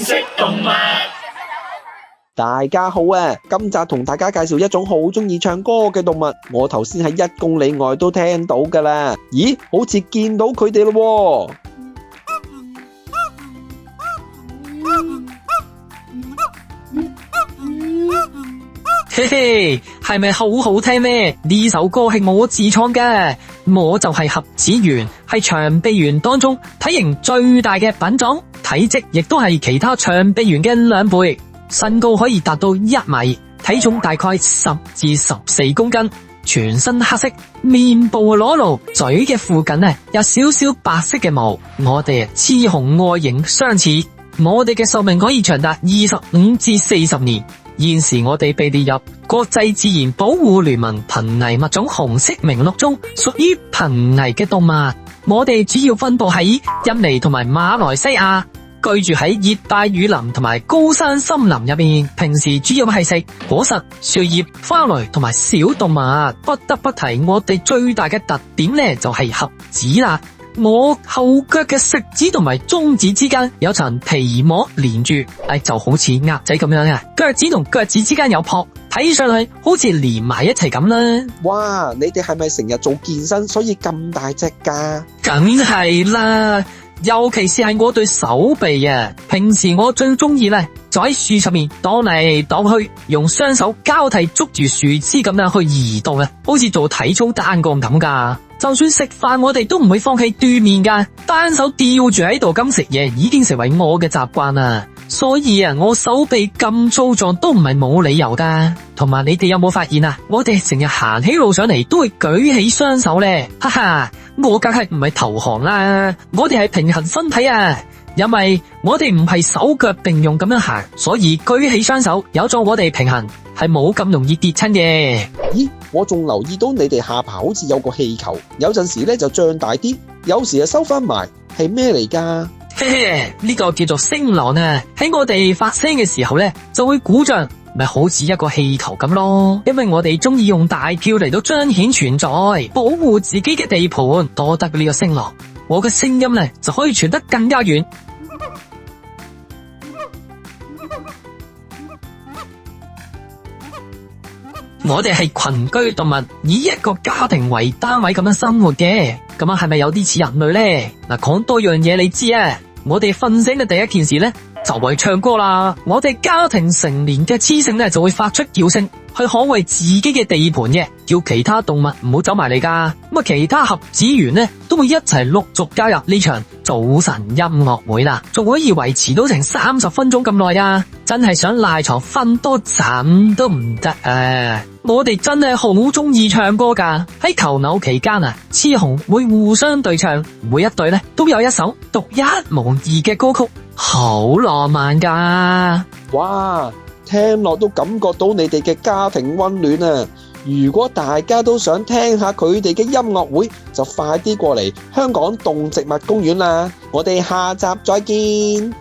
識動物。大家好啊！今集同大家介紹一種好鍾意唱歌嘅動物，我頭先喺1公里外都聽到㗎啦。咦，好似見到佢哋咯喎！嘿嘿，係咪好好聽咩？呢首歌係我自創嘅，我就係合子猿，係長臂猿當中體型最大嘅品種，體積亦都係其他長臂猿嘅2倍，身高可以達到1米，體重大概10至14公斤，全身黑色，面部裸露，嘴嘅附近有少少白色嘅毛，我哋雌雄外形相似，我哋嘅壽命可以長達25至40年。現時我哋被列入國際自然保護聯盟瀕危物種紅色名錄中，屬於瀕危嘅動物。我哋主要分布喺印尼同埋馬來西亞，居住喺熱帶雨林同埋高山森林入面。平時主要係食果實、樹葉、花蕾同埋小動物。不得不提我哋最大嘅特點就係合指啦。我後腳嘅食指同埋中指之間有層皮膜連住，就好似鴨仔咁樣啊！腳趾同腳趾之間有泡，睇上去好似連埋一齊咁啦。哇！你哋係咪成日做健身，所以咁大隻㗎？梗係啦，尤其是係我對手臂啊！平時我最中意就喺樹上面蕩嚟蕩去，用雙手交替捉住樹枝咁樣去移動啊，好似做體操單槓咁㗎。就算食飯，我哋都唔會放棄鍛煉㗎，單手吊住喺度咁食嘢，已經成為我嘅習慣啦。所以我手臂咁粗壯都唔係冇理由㗎。同埋你哋有冇發現啊？我哋成日行起路上嚟都會舉起雙手咧，哈哈！我梗係唔係投降啦，我哋係平衡身體啊。因為我哋唔係手腳並用咁樣行，所以舉起雙手有助我哋平衡，係冇咁容易跌親嘅。咦，我仲留意到你哋下巴好似有個氣球，有陣時就脹大啲，有時收翻埋，係咩嚟㗎？嘿嘿，呢個叫做聲浪啊！喺我哋發聲嘅時候就會鼓脹，咪好似一個氣球咁咯。因為我哋中意用大叫嚟到彰顯存在，保護自己嘅地盤，多得呢個聲浪，我嘅聲音就可以傳得更加遠。我哋係群居動物，以一個家庭為單位咁樣生活嘅，咁樣係咪有啲似人類呢？嗱，講多樣嘢你知啊！我哋瞓醒嘅第一件事就係唱歌啦。我哋家庭成年嘅雌性就會發出叫聲，去捍衛自己嘅地盤嘅，叫其他動物唔好走埋嚟噶。咁其他合子猿都會一齊陸續加入呢場早晨音樂會啦，仲可以維持到成30分鐘咁耐啊！真係想賴床瞓多陣都唔得啊！我哋真係好中意唱歌噶，喺求偶期間雌雄會互相對唱，每一對都有一首獨一無二嘅歌曲，好浪漫噶。哇，聽落都感覺到你哋嘅家庭溫暖啊！如果大家都想聽下佢哋嘅音樂會，就快啲過嚟香港動植物公園啦！我哋下集再見。